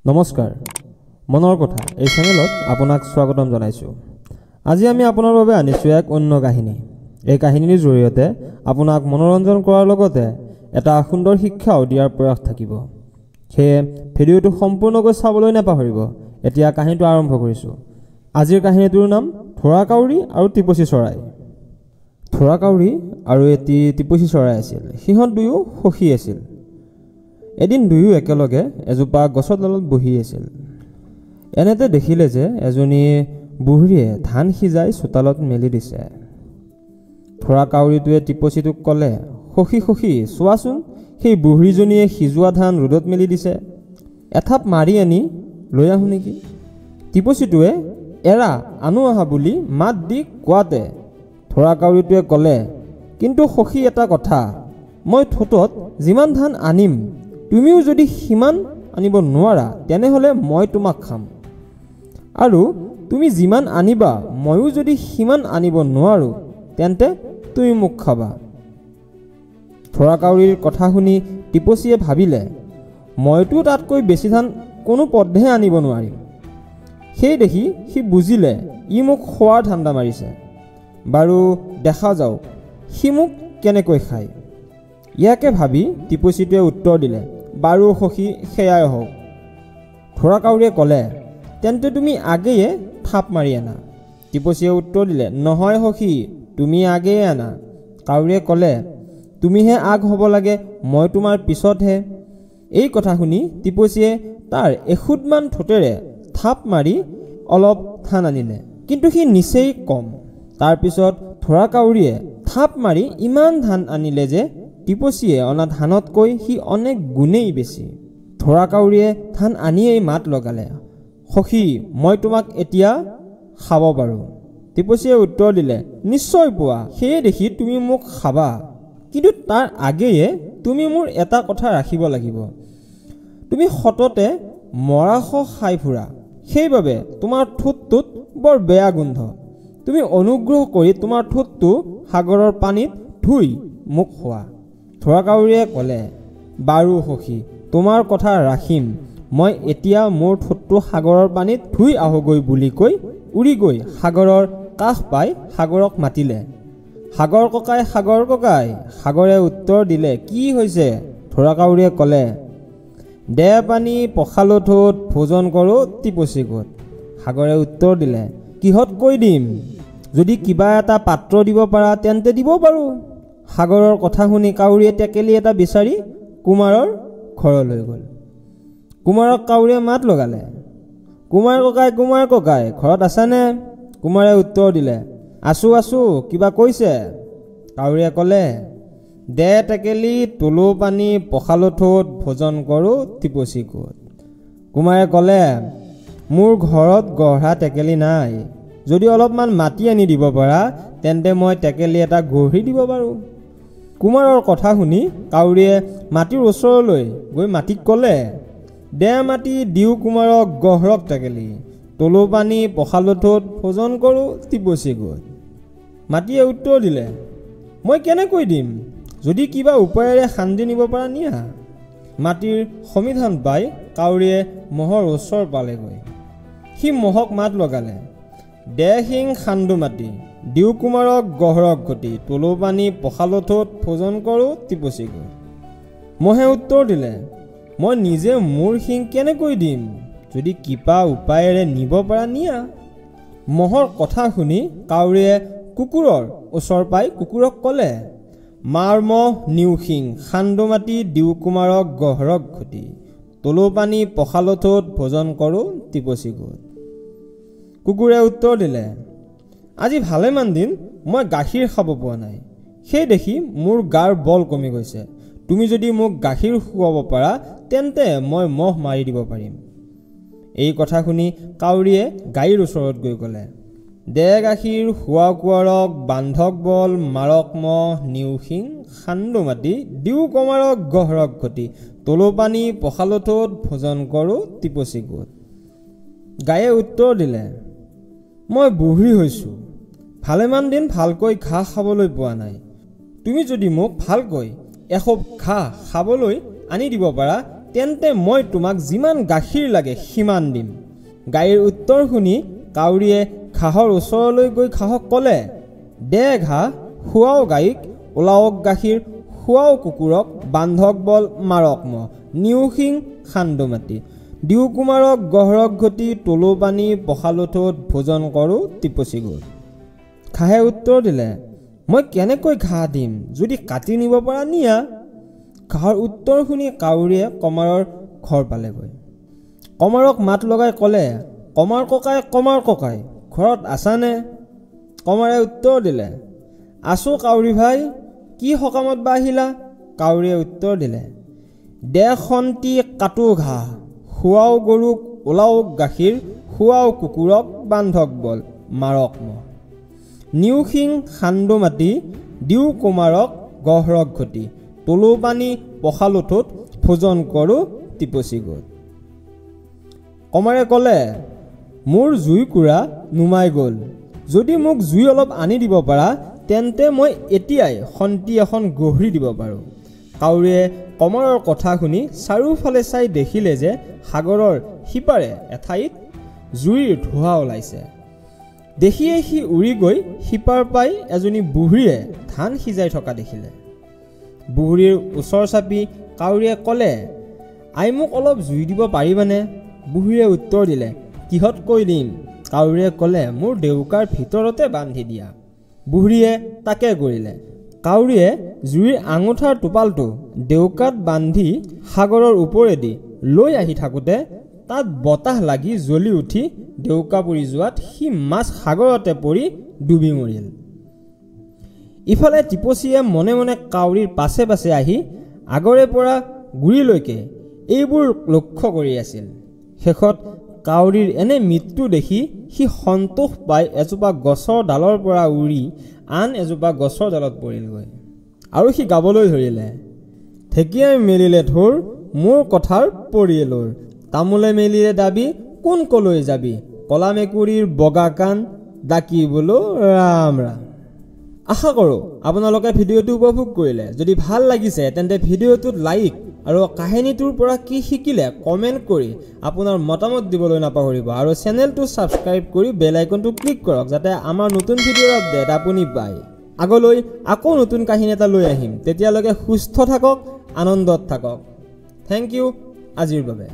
নমস্কাৰ মনৰ কথা এই চেনেলত আপোনাক স্বাগতম জনাইছো। আজি আমি আপোনাৰ বাবে আনিছো এক অন্য কাহিনী। এই কাহিনীৰ জৰিয়তে আপোনাক মনোৰঞ্জন কৰাৰ লগতে এটা সুন্দৰ শিক্ষাও দিয়াৰ প্ৰয়াস থাকিব। সেয়ে ভিডিঅ'টো সম্পূৰ্ণকৈ চাবলৈ নাপাহৰিব। এতিয়া কাহিনীটো আৰম্ভ কৰিছো। আজিৰ কাহিনীটোৰ নাম ঢোঁৰাকাউৰী আৰু টিপচী চৰাই। ঢোঁৰাকাউৰী আৰু এটি টিপচী চৰাই আছিল। সিহঁত দুয়ো সখী আছিল। এদিন দুয়ো একেলগে এজোপা গছৰ তলত বহি আছিল। এনেতে দেখিলে যে এজনী বুঢ়ীয়ে ধান সিজাই চোতালত মেলি দিছে। ঢোঁৰাকাউৰীটোৱে টিপচীটোক ক'লে, সখী সখী চোৱাচোন, সেই বুঢ়ীজনীয়ে সিজোৱা ধান ৰ'দত মেলি দিছে। এথাপ মাৰি আনি লৈ আহোঁ নেকি? টিপচীটোৱে এৰা আনো আহা বুলি মাত দি কোৱাতে ঢোঁৰাকাউৰীটোৱে ক'লে, কিন্তু সখী এটা কথা, মই ঠোঁটত যিমান ধান আনিম তুমিও যদি সিমান আনিব নোৱাৰা তেনেহ'লে মই তোমাক খাম, আৰু তুমি যিমান আনিবা ময়ো যদি সিমান আনিব নোৱাৰোঁ তেন্তে তুমি মোক খাবা। ঢোঁৰাকাউৰীৰ কথা শুনি টিপচীয়ে ভাবিলে, মইতো তাতকৈ বেছি ধান কোনো পধ্যে আনিব নোৱাৰিম। সেই দেখি সি বুজিলে ই মোক খোৱাৰ ধান্দা মাৰিছে। বাৰু দেখা যাওক সি মোক কেনেকৈ খায়। ইয়াকে ভাবি টিপচীটোৱে উত্তৰ দিলে, বাৰু সখী সেয়াই হওক। ঢোঁৰাকাউৰীয়ে ক'লে, তেন্তে তুমি আগেয়ে থাপ মাৰি আনা। টিপচীয়ে উত্তৰ দিলে, নহয় সখী, তুমি আগেয়ে আনা। কাউৰীয়ে ক'লে, তুমিহে আগ হ'ব লাগে, মই তোমাৰ পিছতহে। এই কথা শুনি টিপচীয়ে তাৰ এখুদমান ঠোঁটেৰে থাপ মাৰি অলপ ধান আনিলে, কিন্তু সি নিচেই কম। তাৰপিছত ঢোঁৰাকাউৰীয়ে থাপ মাৰি ইমান ধান আনিলে যে টিপচীয়ে অনা ধানতকৈ সি অনেক গুণেই বেছি। ঢোঁৰাকাউৰীয়ে ধান আনিয়েই মাত লগালে, সখী মই তোমাক এতিয়া খাব পাৰোঁ। টিপচীয়ে উত্তৰ দিলে, নিশ্চয় পোৱা, সেয়ে দেখি তুমি মোক খাবা, কিন্তু তাৰ আগেয়ে তুমি মোৰ এটা কথা ৰাখিব লাগিব। তুমি সততে মৰাশ খাই ফুৰা, সেইবাবে তোমাৰ ঠোঁটটোত বৰ বেয়া গোন্ধ। তুমি অনুগ্ৰহ কৰি তোমাৰ ঠোঁটটো সাগৰৰ পানীত ধুই মোক খোৱা। ঢোঁৰাকাউৰীয়ে ক'লে, বাৰু সখী, তোমাৰ কথা ৰাখিম। মই এতিয়া মোৰ ঠোঁটটো সাগৰৰ পানীত ধুই আহোঁগৈ বুলি কৈ উৰি গৈ সাগৰৰ কাষ পাই সাগৰক মাতিলে। সাগৰ ককাই, সাগৰ ককাই। সাগৰে উত্তৰ দিলে, কি হৈছে? ঢোঁৰাকাউৰীয়ে ক'লে, দে পানী পখালো ঠোঁট, ভোজন কৰোঁ টিপচী গোট। সাগৰে উত্তৰ দিলে, কিহত কৈ দিম? যদি কিবা এটা পাত্ৰ দিব পাৰা তেন্তে দিব পাৰোঁ। সাগৰৰ কথা শুনি কাউৰীয়ে টেকেলি এটা বিচাৰি কুমাৰৰ ঘৰলৈ গ'ল। কুমাৰক কাউৰীয়ে মাত লগালে, কুমাৰ ককাই, কুমাৰ ককাই, ঘৰত আছানে? কুমাৰে উত্তৰ দিলে, আছোঁ আছোঁ, কিবা কৈছে? কাউৰীয়ে ক'লে, দে টেকেলি, তোলো পানী, পখালো ঠোঁট, ভোজন কৰোঁ টিপচী গোট। কুমাৰে ক'লে, মোৰ ঘৰত গঢ়া টেকেলি নাই, যদি অলপমান মাটি আনি দিব পাৰা তেন্তে মই টেকেলি এটা গঢ়ি দিব পাৰোঁ। কুমাৰৰ কথা শুনি কাউৰীয়ে মাটিৰ ওচৰলৈ গৈ মাটিক ক'লে, দে মাটি, দিওঁ কুমাৰক গঢ়ক টেকেলি, তোলো পানী, পখালো ঠোঁট, ভোজন কৰোঁ টিপচী গোট। মাটিয়ে উত্তৰ দিলে, মই কেনেকৈ দিম? যদি কিবা উপায়েৰে খান্দি নিব পৰা নিয়া। মাটিৰ সমিধান পাই কাউৰীয়ে মহৰ ওচৰ পালেগৈ। সি মহক মাত লগালে, দে শিং খান্দো মাটি, দিওঁ কুমাৰক গঢ়ক ঘটি, তোলো পানী, পখালো ঠোঁট, ভোজন কৰোঁ টিপচী গোট। মহে উত্তৰ দিলে, মই নিজে মোৰ শিং কেনেকৈ দিম? যদি কিবা উপায়েৰে নিব পৰা নিয়া। মহৰ কথা শুনি কাউৰীয়ে কুকুৰৰ ওচৰ পাই কুকুৰক ক'লে, মাৰ মহ নিওঁ শিং, খান্দো মাটি, দিওঁ কুমাৰক গঢ়ক ঘটি, তোলো পানী, পখালো ঠোঁট, ভোজন কৰোঁ টিপচী গোট। কুকুৰে উত্তৰ দিলে, আজি ভালেমান দিন মই গাখীৰ খাব পোৱা নাই, সেই দেখি মোৰ গাৰ বল কমি গৈছে। তুমি যদি মোক গাখীৰ খুৱাব পাৰা তেন্তে মই মহ মাৰি দিব পাৰিম। এই কথা শুনি কাউৰীয়ে গাইৰ ওচৰত গৈ ক'লে, দে গাখীৰ, খোৱা কোঁৱৰক, বান্ধক বল, মাৰক মহ, নিওঁ শিং, খান্দো মাটি, দিওঁ কুমাৰক গঢ়ক ঘটি, তোলো পানী, পখালো ঠোঁট, ভোজন কৰোঁ টিপচী গোট। গায়ে উত্তৰ দিলে, মই বুঢ়ী হৈছোঁ, ভালেমান দিন ভালকৈ ঘাঁহ খাবলৈ পোৱা নাই। তুমি যদি মোক ভালকৈ এখোপ ঘাঁহ খাবলৈ আনি দিব পাৰা তেন্তে মই তোমাক যিমান গাখীৰ লাগে সিমান দিম। গাইৰ উত্তৰ শুনি কাউৰীয়ে ঘাঁহৰ ওচৰলৈ গৈ ঘাঁহক ক'লে, দে ঘাঁহ, খুৱাও গাইক, ওলাওক গাখীৰ, খুৱাও কুকুৰক, বান্ধক বল, মাৰক মহ, নিও শিং খান্দো মাটি, দিও কুমাৰক গহৰক ঘটি, তোলো পানী পখালো ঠোঁট, ভোজন কৰোঁ টিপচী গোট। ঘাঁহে উত্তৰ দিলে, মই কেনেকৈ ঘাঁহ দিম, যদি কাটি নিব পৰা নিয়া। ঘাঁহৰ উত্তৰ শুনি কাউৰীয়ে কমাৰৰ ঘৰ পালেগৈ। কমাৰক মাত লগাই ক'লে, কমাৰ ককাই ঘৰত আছানে? কমাৰে উত্তৰ দিলে, আছোঁ কাউৰী ভাই, কি সকামত বা আহিলা? কাউৰীয়ে উত্তৰ দিলে, দে খন্তি কাটো ঘাঁহ, খুৱাও গৰুক, ওলাওক গাখীৰ, খুৱাও কুকুৰক, বান্ধক বল, মাৰক মহ, নিও শিং খান্দো মাটি, দিও কুমাৰক গহৰক ঘটি, তোলো পানী পখালো ঠোঁট, ভোজন কৰোঁ টিপচী গোট। কমাৰে ক'লে, মোৰ জুইকুৰা নুমাই গ'ল, যদি মোক জুই অলপ আনি দিব পাৰা তেন্তে মই এতিয়াই খন্তি এখন গঢ়ি দিব পাৰোঁ। কাউৰীয়ে কমাৰৰ কথা শুনি চাৰিওফালে চাই দেখিলে যে সাগৰৰ সিপাৰে এঠাইত জুইৰ ধোঁৱা ওলাইছে। দেখিয়ে সি উৰি গৈ সিপাৰ পাই এজনী বুঢ়ীয়ে ধান সিজাই থকা দেখিলে। বুঢ়ীৰ ওচৰ চাপি কাউৰীয়ে ক'লে, আই মোক অলপ জুই দিব পাৰিবানে? বুঢ়ীয়ে উত্তৰ দিলে, কিহত কৈ দিম? কাউৰীয়ে ক'লে, মোৰ ডেউকাৰ ভিতৰতে বান্ধি দিয়া। বুঢ়ীয়ে তাকে কৰিলে। কাউৰীয়ে জুইৰ আঙুঠাৰ টোপালটো ডেউকাত বান্ধি সাগৰৰ ওপৰেদি লৈ আহি থাকোঁতে তাত বতাহ লাগি জ্বলি উঠি ডেউকা পৰি যোৱাত সি মাছ সাগৰতে পৰি ডুবি মৰিল। ইফালে টিপচীয়ে মনে মনে কাউৰীৰ পাছে পাছে আহি আগৰে পৰা গুৰিলৈকে এইবোৰ লক্ষ্য কৰি আছিল। শেষত কাউৰীৰ এনে মৃত্যু দেখি সি সন্তোষ পাই এজোপা গছৰ ডালৰ পৰা উৰি আন এজোপা গছৰ ডালত পৰিলগৈ আৰু সি গাবলৈ ধৰিলে, ঢেকীয়াই মেলিলে ঢোৰ, মোৰ কথাৰ পৰিয়েলোৰ, তামোলে মেলিলে দাবী, কোন কলৈ যাবি, কলা মেকুৰীৰ বগা কাণ, ডাকি বোলো ৰাম ৰাম। আশা কৰোঁ আপোনালোকে ভিডিঅ'টো উপভোগ কৰিলে। যদি ভাল লাগিছে তেন্তে ভিডিঅ'টোত লাইক আৰু কাহিনীটোৰ পৰা কি শিকিলে কমেণ্ট কৰি আপোনাৰ মতামত দিবলৈ নাপাহৰিব আৰু চেনেলটো ছাবস্ক্ৰাইব কৰি বেল আইকনটো ক্লিক কৰক যাতে আমাৰ নতুন ভিডিঅ'ৰ আপডেট আপুনি পায়। আগলৈ আকৌ নতুন কাহিনী এটা লৈ আহিম, তেতিয়ালৈকে সুস্থ থাকক, আনন্দত থাকক। থেংক ইউ আজিৰ বাবে।